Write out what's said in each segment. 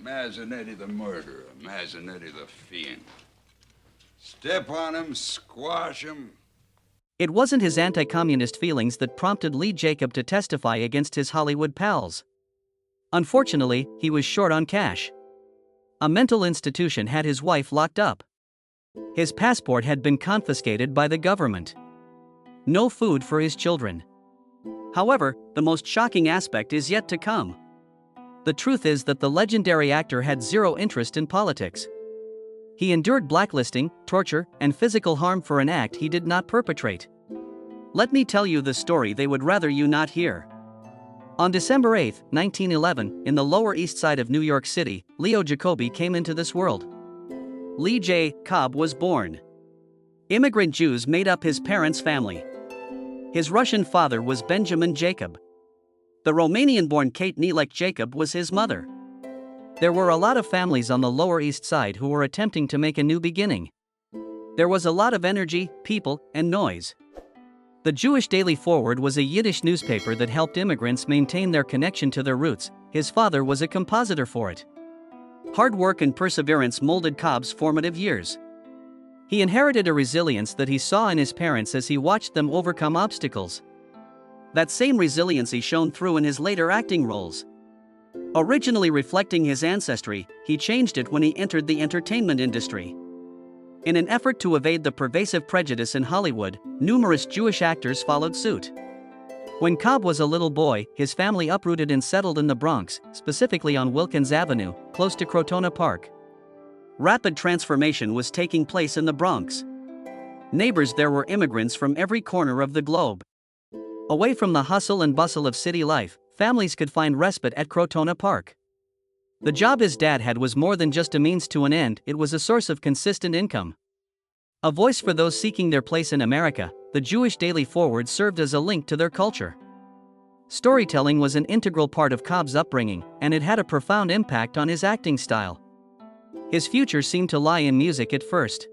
Mazzanetti the murderer, Mazzanetti the fiend. Step on him, squash him. It wasn't his anti-communist feelings that prompted Lee Jacob to testify against his Hollywood pals. Unfortunately, he was short on cash. A mental institution had his wife locked up. His passport had been confiscated by the government. No food for his children. However, the most shocking aspect is yet to come. The truth is that the legendary actor had zero interest in politics. He endured blacklisting, torture, and physical harm for an act he did not perpetrate. Let me tell you the story they would rather you not hear. On December 8, 1911, in the Lower East Side of New York City, Leo Jacobi came into this world. Lee J. Cobb was born. Immigrant Jews made up his parents' family. His Russian father was Benjamin Jacob. The Romanian-born Kate Nelek Jacob was his mother. There were a lot of families on the Lower East Side who were attempting to make a new beginning. There was a lot of energy, people, and noise. The Jewish Daily Forward was a Yiddish newspaper that helped immigrants maintain their connection to their roots. His father was a compositor for it. Hard work and perseverance molded Cobb's formative years. He inherited a resilience that he saw in his parents as he watched them overcome obstacles. That same resiliency shone through in his later acting roles. Originally reflecting his ancestry, he changed it when he entered the entertainment industry. In an effort to evade the pervasive prejudice in Hollywood, numerous Jewish actors followed suit. When Cobb was a little boy, his family uprooted and settled in the Bronx, specifically on Wilkins Avenue, close to Crotona Park. Rapid transformation was taking place in the Bronx. Neighbors there were immigrants from every corner of the globe. Away from the hustle and bustle of city life, families could find respite at Crotona Park. The job his dad had was more than just a means to an end, it was a source of consistent income. A voice for those seeking their place in America, the Jewish Daily Forward served as a link to their culture. Storytelling was an integral part of Cobb's upbringing, and it had a profound impact on his acting style. His future seemed to lie in music at first.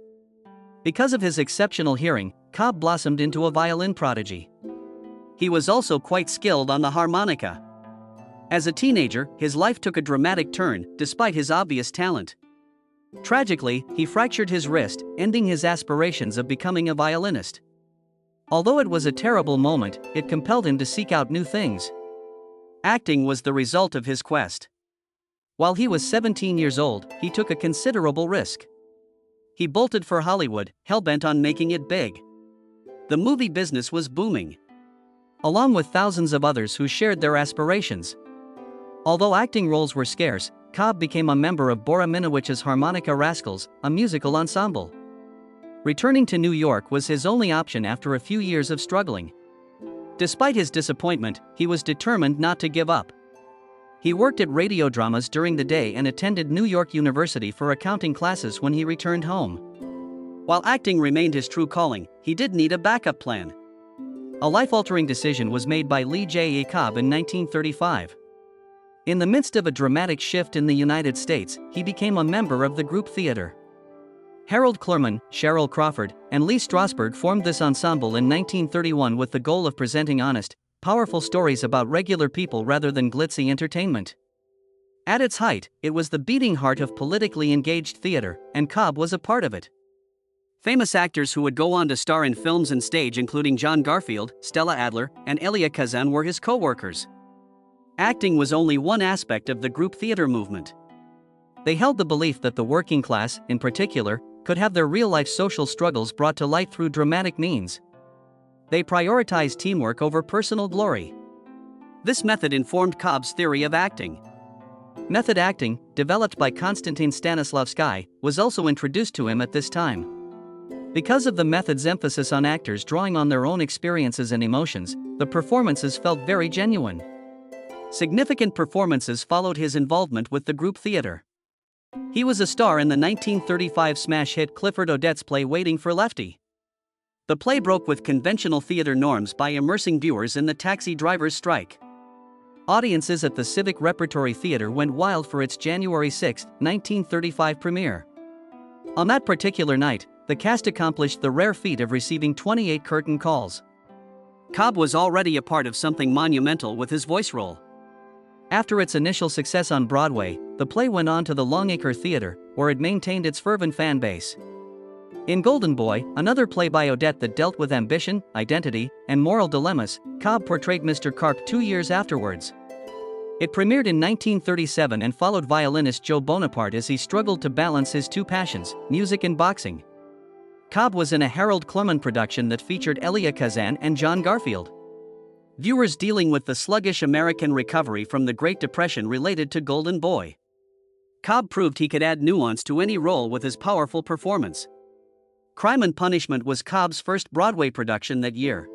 Because of his exceptional hearing, Cobb blossomed into a violin prodigy. He was also quite skilled on the harmonica. As a teenager, his life took a dramatic turn, despite his obvious talent. Tragically, he fractured his wrist, ending his aspirations of becoming a violinist. Although it was a terrible moment, it compelled him to seek out new things. Acting was the result of his quest. While he was 17 years old, he took a considerable risk. He bolted for Hollywood, hell-bent on making it big. The movie business was booming. Along with thousands of others who shared their aspirations. Although acting roles were scarce, Cobb became a member of Bora Minowicz's Harmonica Rascals, a musical ensemble. Returning to New York was his only option after a few years of struggling. Despite his disappointment, he was determined not to give up. He worked at radio dramas during the day and attended New York University for accounting classes when he returned home. While acting remained his true calling, he did need a backup plan. A life-altering decision was made by Lee J. Cobb in 1935. In the midst of a dramatic shift in the United States, he became a member of the group theater. Harold Clurman, Cheryl Crawford, and Lee Strasberg formed this ensemble in 1931 with the goal of presenting honest, powerful stories about regular people rather than glitzy entertainment. At its height, it was the beating heart of politically engaged theater, and Cobb was a part of it. Famous actors who would go on to star in films and stage including John Garfield, Stella Adler, and Elia Kazan were his co-workers. Acting was only one aspect of the group theater movement. They held the belief that the working class, in particular, could have their real-life social struggles brought to light through dramatic means. They prioritized teamwork over personal glory. This method informed Cobb's theory of acting. Method acting, developed by Konstantin Stanislavski, was also introduced to him at this time. Because of the method's emphasis on actors drawing on their own experiences and emotions, the performances felt very genuine. Significant performances followed his involvement with the group theater. He was a star in the 1935 smash hit Clifford Odets' play Waiting for Lefty. The play broke with conventional theater norms by immersing viewers in the taxi driver's strike. Audiences at the Civic Repertory Theater went wild for its January 6, 1935 premiere. On that particular night, the cast accomplished the rare feat of receiving 28 curtain calls. Cobb was already a part of something monumental with his voice role. After its initial success on Broadway, the play went on to the Longacre Theatre, where it maintained its fervent fan base. In Golden Boy, another play by Odette that dealt with ambition, identity, and moral dilemmas, Cobb portrayed Mr. Carp 2 years afterwards. It premiered in 1937 and followed violinist Joe Bonaparte as he struggled to balance his two passions, music and boxing. Cobb was in a Harold Cluman production that featured Elia Kazan and John Garfield. Viewers dealing with the sluggish American recovery from the Great Depression related to Golden Boy. Cobb proved he could add nuance to any role with his powerful performance. Crime and Punishment was Cobb's first Broadway production that year.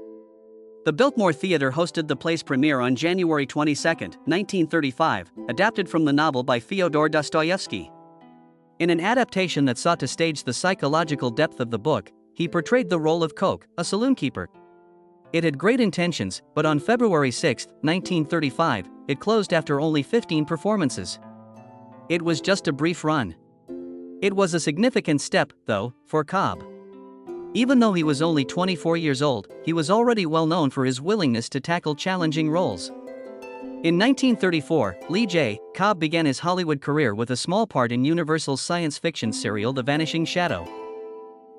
The Biltmore Theatre hosted the play's premiere on January 22, 1935, adapted from the novel by Fyodor Dostoevsky. In an adaptation that sought to stage the psychological depth of the book, he portrayed the role of Coke, a saloonkeeper. It had great intentions, but on February 6, 1935, it closed after only 15 performances. It was just a brief run. It was a significant step, though, for Cobb. Even though he was only 24 years old, he was already well known for his willingness to tackle challenging roles. In 1934, Lee J. Cobb began his Hollywood career with a small part in Universal's science fiction serial The Vanishing Shadow.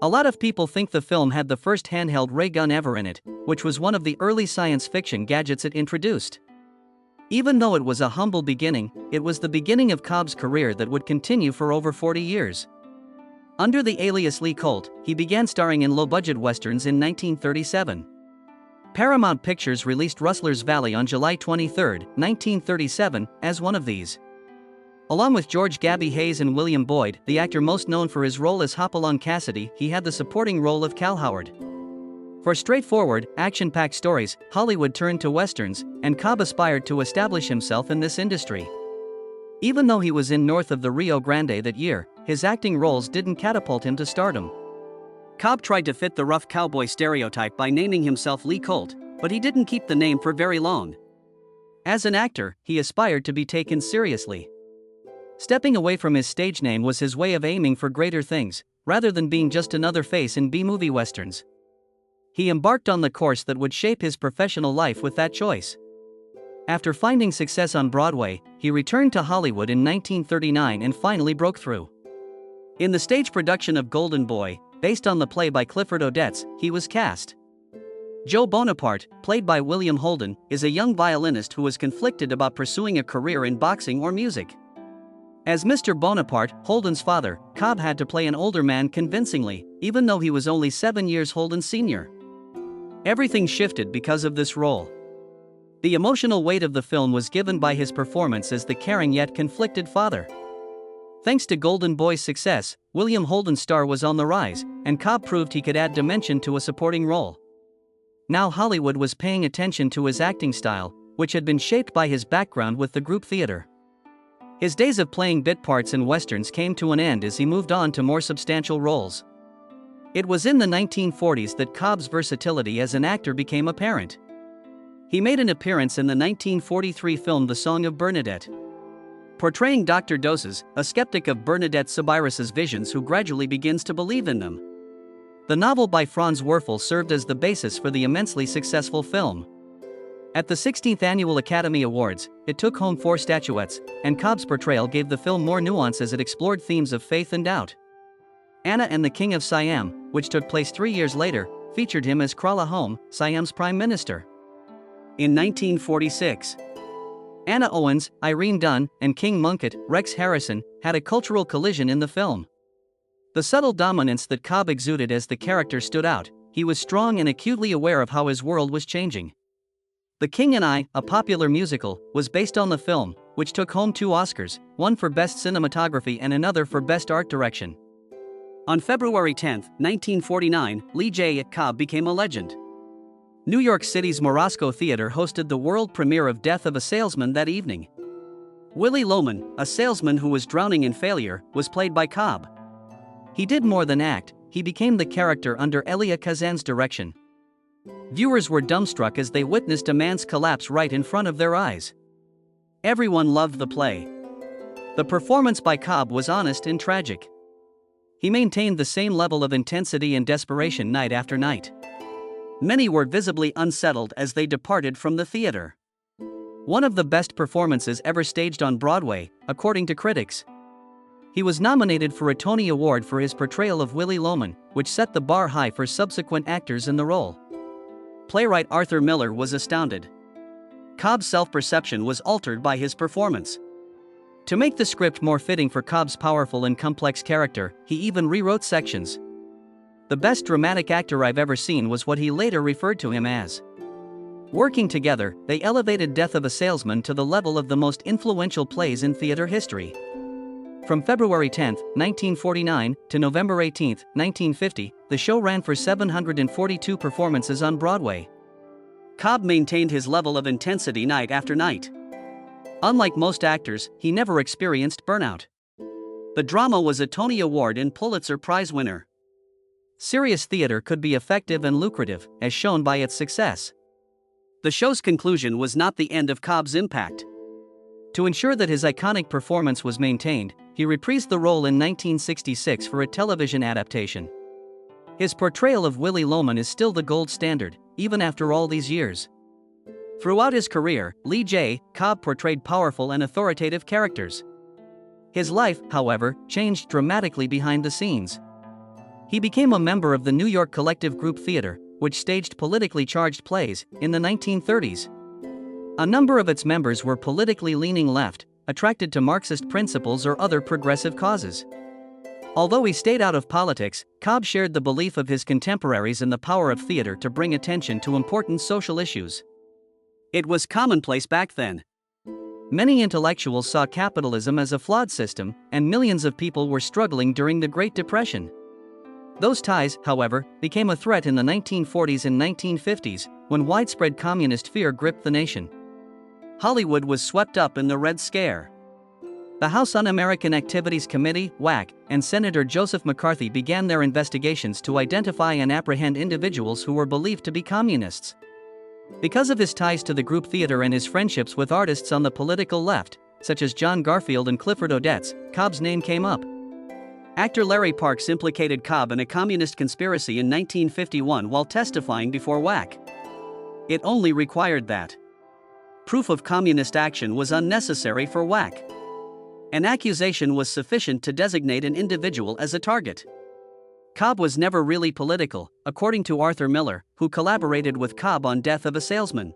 A lot of people think the film had the first handheld ray gun ever in it, which was one of the early science fiction gadgets it introduced. Even though it was a humble beginning, it was the beginning of Cobb's career that would continue for over 40 years. Under the alias Lee Colt, he began starring in low-budget westerns in 1937. Paramount Pictures released Rustler's Valley on July 23, 1937, as one of these. Along with George Gabby Hayes and William Boyd, the actor most known for his role as Hopalong Cassidy, he had the supporting role of Cal Howard. For straightforward, action-packed stories, Hollywood turned to westerns, and Cobb aspired to establish himself in this industry. Even though he was in North of the Rio Grande that year, his acting roles didn't catapult him to stardom. Cobb tried to fit the rough cowboy stereotype by naming himself Lee Colt, but he didn't keep the name for very long. As an actor, he aspired to be taken seriously. Stepping away from his stage name was his way of aiming for greater things, rather than being just another face in B-movie westerns. He embarked on the course that would shape his professional life with that choice. After finding success on Broadway, he returned to Hollywood in 1939 and finally broke through. In the stage production of Golden Boy, based on the play by Clifford Odets, he was cast. Joe Bonaparte, played by William Holden, is a young violinist who was conflicted about pursuing a career in boxing or music. As Mr. Bonaparte, Holden's father, Cobb had to play an older man convincingly, even though he was only 7 years Holden's senior. Everything shifted because of this role. The emotional weight of the film was given by his performance as the caring yet conflicted father. Thanks to Golden Boy's success, William Holden's star was on the rise, and Cobb proved he could add dimension to a supporting role. Now Hollywood was paying attention to his acting style, which had been shaped by his background with the group theater. His days of playing bit parts in westerns came to an end as he moved on to more substantial roles. It was in the 1940s that Cobb's versatility as an actor became apparent. He made an appearance in the 1943 film The Song of Bernadette. Portraying Dr. Doses, a skeptic of Bernadette Soubirous' visions who gradually begins to believe in them. The novel by Franz Werfel served as the basis for the immensely successful film. At the 16th Annual Academy Awards, it took home 4 statuettes, and Cobb's portrayal gave the film more nuance as it explored themes of faith and doubt. Anna and the King of Siam, which took place 3 years later, featured him as Krala Home, Siam's prime minister. In 1946, Anna Owens, Irene Dunne, and King Mungkuit, Rex Harrison, had a cultural collision in the film. The subtle dominance that Cobb exuded as the character stood out. He was strong and acutely aware of how his world was changing. The King and I, a popular musical, was based on the film, which took home 2 Oscars, one for Best Cinematography and another for Best Art Direction. On February 10, 1949, Lee J. Cobb became a legend. New York City's Morosco Theater hosted the world premiere of Death of a Salesman that evening. Willie Loman, a salesman who was drowning in failure, was played by Cobb. He did more than act, he became the character under Elia Kazan's direction. Viewers were dumbstruck as they witnessed a man's collapse right in front of their eyes. Everyone loved the play. The performance by Cobb was honest and tragic. He maintained the same level of intensity and desperation night after night. Many were visibly unsettled as they departed from the theater. one of the best performances ever staged on Broadway, according to critics. He was nominated for a Tony Award for his portrayal of Willie Loman, which set the bar high for subsequent actors in the role. Playwright Arthur Miller was astounded. Cobb's self-perception was altered by his performance. To make the script more fitting for Cobb's powerful and complex character, he even rewrote sections. "The best dramatic actor I've ever seen," was what he later referred to him as. Working together, they elevated Death of a Salesman to the level of the most influential plays in theater history. From February 10, 1949, to November 18, 1950, the show ran for 742 performances on Broadway. Cobb maintained his level of intensity night after night. Unlike most actors, he never experienced burnout. The drama was a Tony Award and Pulitzer Prize winner. Serious theater could be effective and lucrative, as shown by its success. The show's conclusion was not the end of Cobb's impact. To ensure that his iconic performance was maintained, he reprised the role in 1966 for a television adaptation. His portrayal of Willie Loman is still the gold standard, even after all these years. Throughout his career, Lee J. Cobb portrayed powerful and authoritative characters. His life, however, changed dramatically behind the scenes. He became a member of the New York Collective Group Theater, which staged politically charged plays, in the 1930s. A number of its members were politically leaning left, attracted to Marxist principles or other progressive causes. Although he stayed out of politics, Cobb shared the belief of his contemporaries in the power of theater to bring attention to important social issues. It was commonplace back then. Many intellectuals saw capitalism as a flawed system, and millions of people were struggling during the Great Depression. Those ties, however, became a threat in the 1940s and 1950s, when widespread communist fear gripped the nation. Hollywood was swept up in the Red Scare. The House Un-American Activities Committee, WAC, and Senator Joseph McCarthy began their investigations to identify and apprehend individuals who were believed to be communists. Because of his ties to the group theater and his friendships with artists on the political left, such as John Garfield and Clifford Odets, Cobb's name came up. Actor Larry Parks implicated Cobb in a communist conspiracy in 1951 while testifying before WAC. It only required that proof of communist action was unnecessary for WAC. An accusation was sufficient to designate an individual as a target. Cobb was never really political, according to Arthur Miller, who collaborated with Cobb on Death of a Salesman.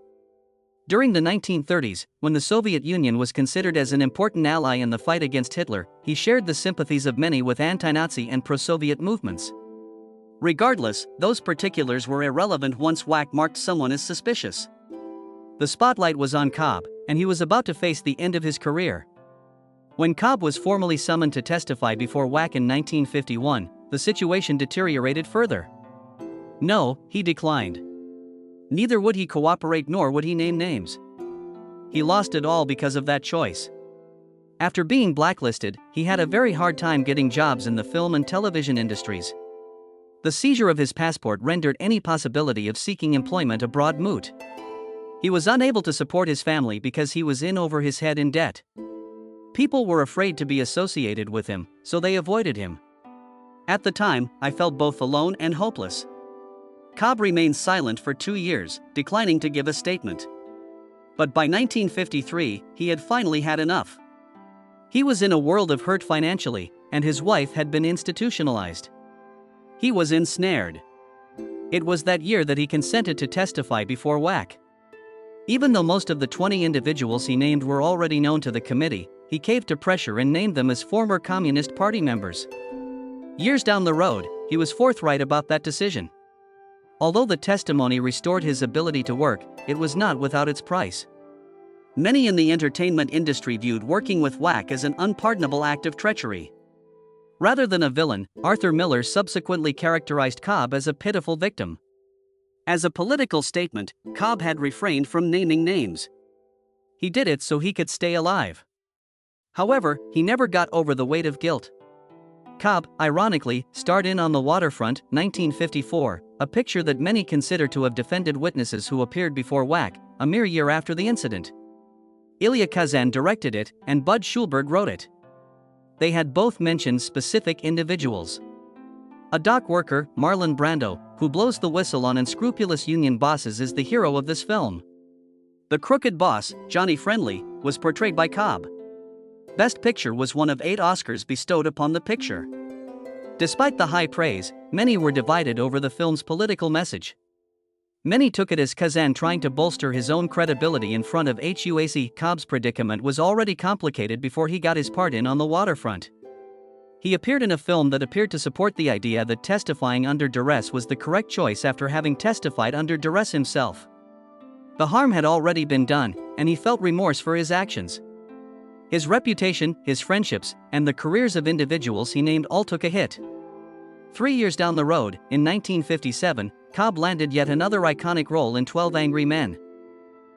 During the 1930s, when the Soviet Union was considered as an important ally in the fight against Hitler, he shared the sympathies of many with anti-Nazi and pro-Soviet movements. Regardless, those particulars were irrelevant once WAC marked someone as suspicious. The spotlight was on Cobb, and he was about to face the end of his career. When Cobb was formally summoned to testify before WAC in 1951, the situation deteriorated further. No, he declined. Neither would he cooperate nor would he name names. He lost it all because of that choice. After being blacklisted, he had a very hard time getting jobs in the film and television industries. The seizure of his passport rendered any possibility of seeking employment abroad moot. He was unable to support his family because he was in over his head in debt. People were afraid to be associated with him, so they avoided him. At the time, I felt both alone and hopeless. Cobb remained silent for 2 years, declining to give a statement. But by 1953, he had finally had enough. He was in a world of hurt financially, and his wife had been institutionalized. He was ensnared. It was that year that he consented to testify before WAC. Even though most of the 20 individuals he named were already known to the committee, he caved to pressure and named them as former Communist Party members. Years down the road, he was forthright about that decision. Although the testimony restored his ability to work, it was not without its price. Many in the entertainment industry viewed working with WAC as an unpardonable act of treachery. Rather than a villain, Arthur Miller subsequently characterized Cobb as a pitiful victim. As a political statement, Cobb had refrained from naming names. He did it so he could stay alive. However, he never got over the weight of guilt. Cobb, ironically, starred in On the Waterfront, 1954, a picture that many consider to have defended witnesses who appeared before WAC, a mere year after the incident. Ilya Kazan directed it, and Bud Schulberg wrote it. They had both mentioned specific individuals. A dock worker, Marlon Brando, who blows the whistle on unscrupulous union bosses, is the hero of this film. The crooked boss, Johnny Friendly, was portrayed by Cobb. Best Picture was one of 8 Oscars bestowed upon the picture. Despite the high praise, many were divided over the film's political message. Many took it as Kazan trying to bolster his own credibility in front of HUAC. Cobb's predicament was already complicated before he got his part in On the Waterfront. He appeared in a film that appeared to support the idea that testifying under duress was the correct choice after having testified under duress himself. The harm had already been done, and he felt remorse for his actions. His reputation, his friendships, and the careers of individuals he named all took a hit. 3 years down the road, in 1957, Cobb landed yet another iconic role in 12 Angry Men.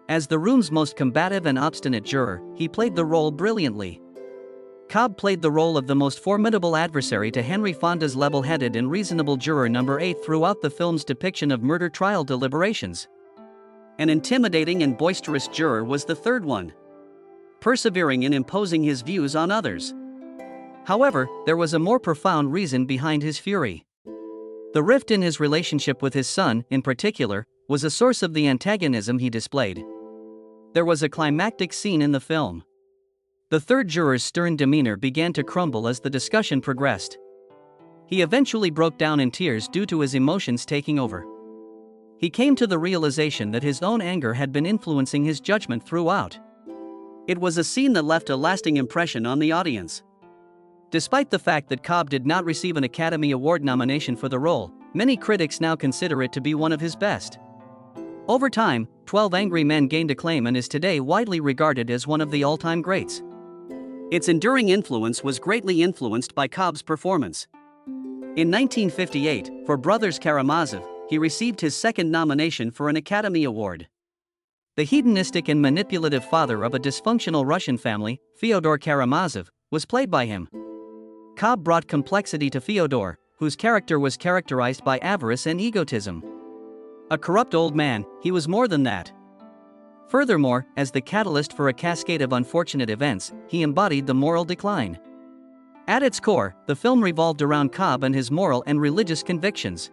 As the room's most combative and obstinate juror, he played the role brilliantly. Cobb played the role of the most formidable adversary to Henry Fonda's level-headed and reasonable juror number 8 throughout the film's depiction of murder trial deliberations. An intimidating and boisterous juror was the third one, persevering in imposing his views on others. However, there was a more profound reason behind his fury. The rift in his relationship with his son, in particular, was a source of the antagonism he displayed. There was a climactic scene in the film. The third juror's stern demeanor began to crumble as the discussion progressed. He eventually broke down in tears due to his emotions taking over. He came to the realization that his own anger had been influencing his judgment throughout. It was a scene that left a lasting impression on the audience. Despite the fact that Cobb did not receive an Academy Award nomination for the role, many critics now consider it to be one of his best. Over time, 12 Angry Men gained acclaim and is today widely regarded as one of the all-time greats. Its enduring influence was greatly influenced by Cobb's performance. In 1958, for Brothers Karamazov, he received his second nomination for an Academy Award. The hedonistic and manipulative father of a dysfunctional Russian family, Fyodor Karamazov, was played by him. Cobb brought complexity to Fyodor, whose character was characterized by avarice and egotism. A corrupt old man, he was more than that. Furthermore, as the catalyst for a cascade of unfortunate events, he embodied the moral decline. At its core, the film revolved around Cobb and his moral and religious convictions.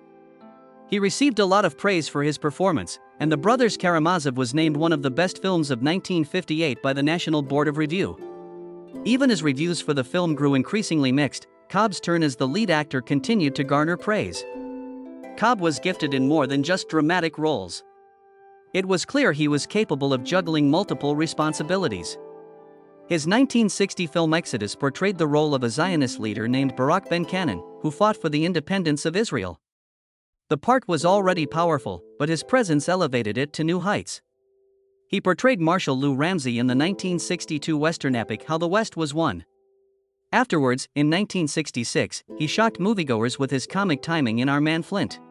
He received a lot of praise for his performance, and The Brothers Karamazov was named one of the best films of 1958 by the National Board of Review. Even as reviews for the film grew increasingly mixed, Cobb's turn as the lead actor continued to garner praise. Cobb was gifted in more than just dramatic roles. It was clear he was capable of juggling multiple responsibilities. His 1960 film Exodus portrayed the role of a Zionist leader named Barak Ben Cannon, who fought for the independence of Israel. The part was already powerful, but his presence elevated it to new heights. He portrayed Marshal Lou Ramsey in the 1962 Western epic How the West Was Won. Afterwards, in 1966, he shocked moviegoers with his comic timing in Our Man Flint.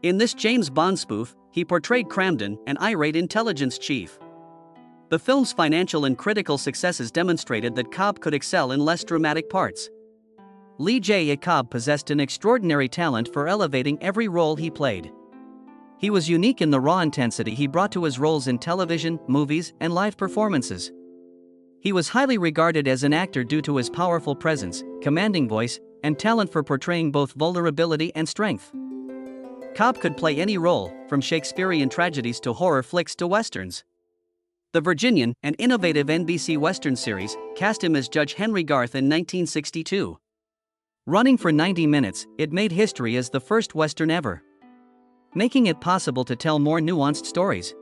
In this James Bond spoof, he portrayed Cramden, an irate intelligence chief. The film's financial and critical successes demonstrated that Cobb could excel in less dramatic parts. Lee J. Cobb possessed an extraordinary talent for elevating every role he played. He was unique in the raw intensity he brought to his roles in television, movies, and live performances. He was highly regarded as an actor due to his powerful presence, commanding voice, and talent for portraying both vulnerability and strength. Cobb could play any role, from Shakespearean tragedies to horror flicks to westerns. The Virginian, an innovative NBC Western series, cast him as Judge Henry Garth in 1962. Running for 90 minutes, it made history as the first Western ever, making it possible to tell more nuanced stories.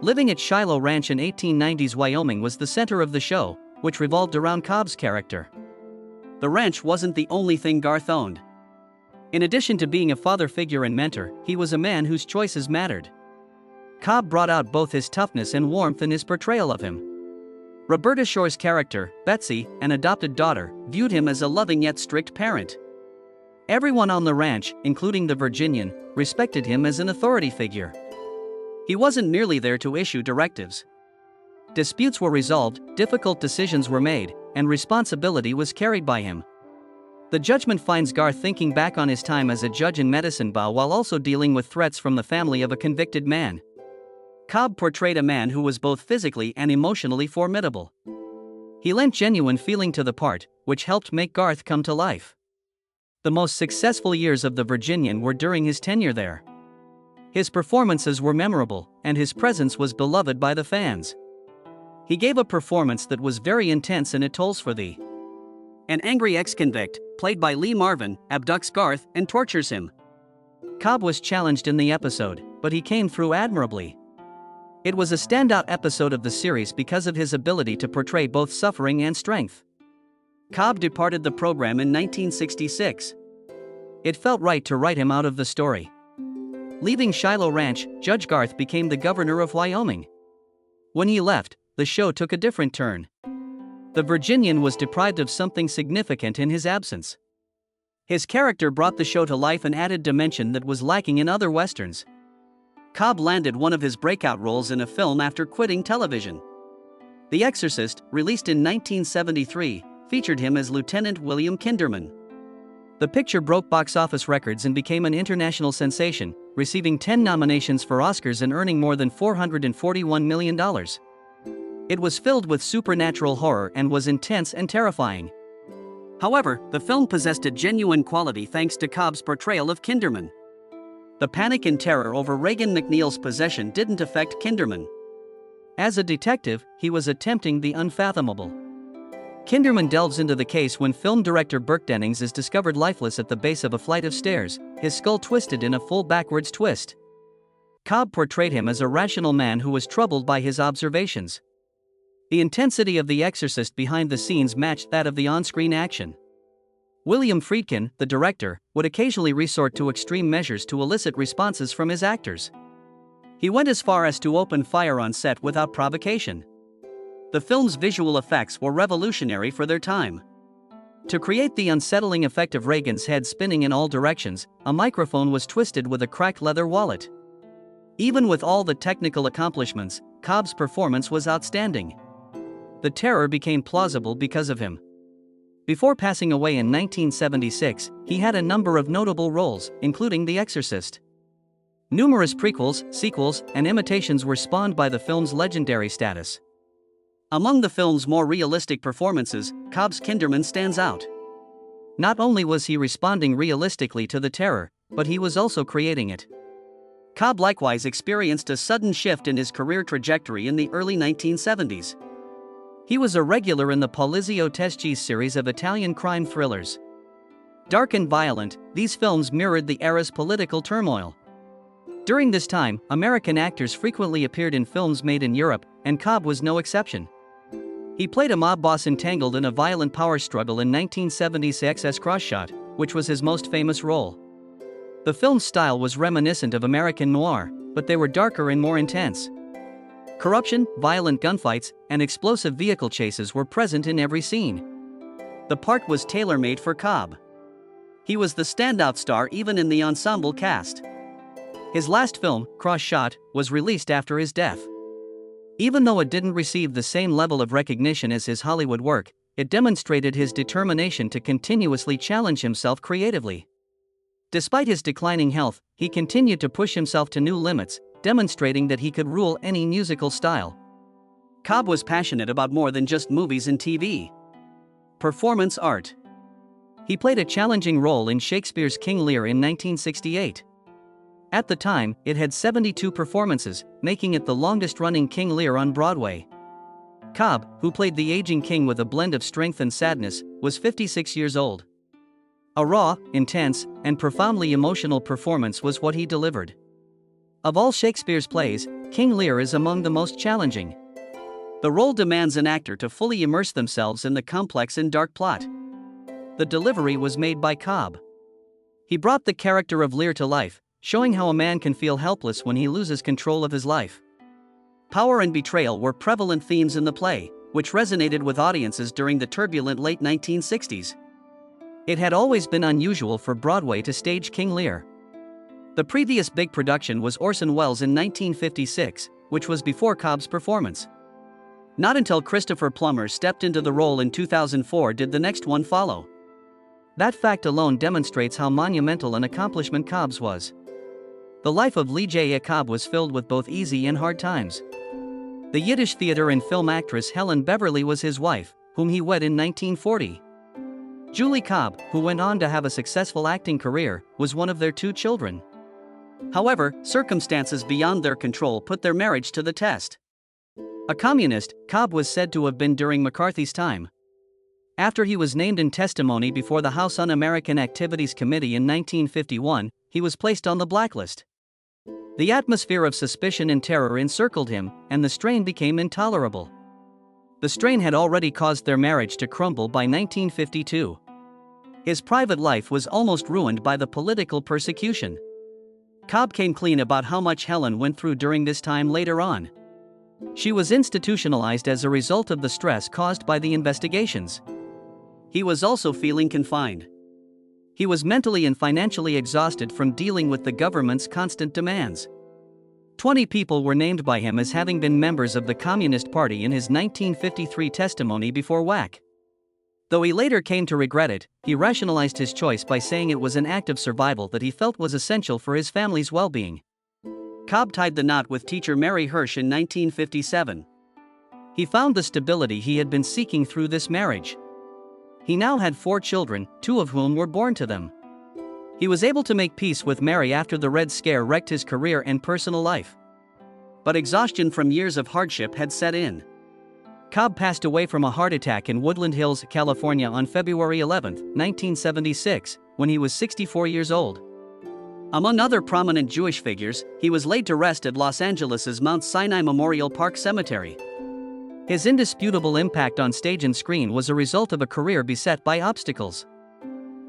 Living at Shiloh Ranch in 1890s Wyoming was the center of the show, which revolved around Cobb's character. The ranch wasn't the only thing Garth owned. In addition to being a father figure and mentor, he was a man whose choices mattered. Cobb brought out both his toughness and warmth in his portrayal of him. Roberta Shore's character, Betsy, an adopted daughter, viewed him as a loving yet strict parent. Everyone on the ranch, including the Virginian, respected him as an authority figure. He wasn't merely there to issue directives. Disputes were resolved, difficult decisions were made, and responsibility was carried by him. The judgment finds Garth thinking back on his time as a judge in Medicine Bow while also dealing with threats from the family of a convicted man. Cobb portrayed a man who was both physically and emotionally formidable. He lent genuine feeling to the part, which helped make Garth come to life. The most successful years of the Virginian were during his tenure there. His performances were memorable, and his presence was beloved by the fans. He gave a performance that was very intense, and it tolls for thee. An angry ex-convict, played by Lee Marvin, abducts Garth and tortures him. Cobb was challenged in the episode, but he came through admirably. It was a standout episode of the series because of his ability to portray both suffering and strength. Cobb departed the program in 1966. It felt right to write him out of the story. Leaving Shiloh Ranch, Judge Garth became the governor of Wyoming. When he left, the show took a different turn. The Virginian was deprived of something significant in his absence. His character brought the show to life and added dimension that was lacking in other westerns. Cobb landed one of his breakout roles in a film after quitting television. The Exorcist, released in 1973, featured him as Lieutenant William Kinderman. The picture broke box office records and became an international sensation, receiving 10 nominations for Oscars and earning more than $441 million. It was filled with supernatural horror and was intense and terrifying. However, the film possessed a genuine quality thanks to Cobb's portrayal of Kinderman. The panic and terror over Reagan McNeil's possession didn't affect Kinderman. As a detective, he was attempting the unfathomable. Kinderman delves into the case when film director Burke Dennings is discovered lifeless at the base of a flight of stairs, his skull twisted in a full backwards twist. Cobb portrayed him as a rational man who was troubled by his observations. The intensity of The Exorcist behind the scenes matched that of the on-screen action. William Friedkin, the director, would occasionally resort to extreme measures to elicit responses from his actors. He went as far as to open fire on set without provocation. The film's visual effects were revolutionary for their time. To create the unsettling effect of Reagan's head spinning in all directions, a microphone was twisted with a cracked leather wallet. Even with all the technical accomplishments, Cobb's performance was outstanding. The terror became plausible because of him. Before passing away in 1976, he had a number of notable roles, including The Exorcist. Numerous prequels, sequels, and imitations were spawned by the film's legendary status. Among the film's more realistic performances, Cobb's Kinderman stands out. Not only was he responding realistically to the terror, but he was also creating it. Cobb likewise experienced a sudden shift in his career trajectory in the early 1970s. He was a regular in the Polizio Tesci series of Italian crime thrillers. Dark and violent, these films mirrored the era's political turmoil. During this time, American actors frequently appeared in films made in Europe, and Cobb was no exception. He played a mob boss entangled in a violent power struggle in 1976's Crossshot, which was his most famous role. The film's style was reminiscent of American noir, but they were darker and more intense. Corruption, violent gunfights, and explosive vehicle chases were present in every scene. The part was tailor-made for Cobb. He was the standout star even in the ensemble cast. His last film, Crossshot, was released after his death. Even though it didn't receive the same level of recognition as his Hollywood work, it demonstrated his determination to continuously challenge himself creatively. Despite his declining health, he continued to push himself to new limits, demonstrating that he could rule any musical style. Cobb was passionate about more than just movies and TV. Performance art. He played a challenging role in Shakespeare's King Lear in 1968. At the time, it had 72 performances, making it the longest-running King Lear on Broadway. Cobb, who played the aging king with a blend of strength and sadness, was 56 years old. A raw, intense, and profoundly emotional performance was what he delivered. Of all Shakespeare's plays, King Lear is among the most challenging. The role demands an actor to fully immerse themselves in the complex and dark plot. The delivery was made by Cobb. He brought the character of Lear to life, showing how a man can feel helpless when he loses control of his life. Power and betrayal were prevalent themes in the play, which resonated with audiences during the turbulent late 1960s. It had always been unusual for Broadway to stage King Lear. The previous big production was Orson Welles' in 1956, which was before Cobb's performance. Not until Christopher Plummer stepped into the role in 2004 did the next one follow. That fact alone demonstrates how monumental an accomplishment Cobb's was. The life of Lee J. Cobb was filled with both easy and hard times. The Yiddish theater and film actress Helen Beverly was his wife, whom he wed in 1940. Julie Cobb, who went on to have a successful acting career, was one of their 2 children. However, circumstances beyond their control put their marriage to the test. A communist, Cobb was said to have been during McCarthy's time. After he was named in testimony before the House Un-American Activities Committee in 1951, he was placed on the blacklist. The atmosphere of suspicion and terror encircled him, and the strain became intolerable. The strain had already caused their marriage to crumble by 1952. His private life was almost ruined by the political persecution. Cobb came clean about how much Helen went through during this time later on. She was institutionalized as a result of the stress caused by the investigations. He was also feeling confined. He was mentally and financially exhausted from dealing with the government's constant demands. 20 people were named by him as having been members of the Communist Party in his 1953 testimony before WAC. Though he later came to regret it, he rationalized his choice by saying it was an act of survival that he felt was essential for his family's well-being. Cobb tied the knot with teacher Mary Hirsch in 1957. He found the stability he had been seeking through this marriage. He now had 4 children, 2 of whom were born to them. He was able to make peace with Mary after the Red Scare wrecked his career and personal life. But exhaustion from years of hardship had set in. Cobb passed away from a heart attack in Woodland Hills, California on February 11, 1976, when he was 64 years old. Among other prominent Jewish figures, he was laid to rest at Los Angeles' Mount Sinai Memorial Park Cemetery. His indisputable impact on stage and screen was a result of a career beset by obstacles.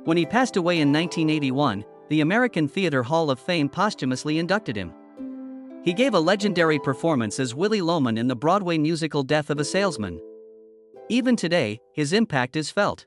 When he passed away in 1981, the American Theater Hall of Fame posthumously inducted him. He gave a legendary performance as Willie Loman in the Broadway musical Death of a Salesman. Even today, his impact is felt.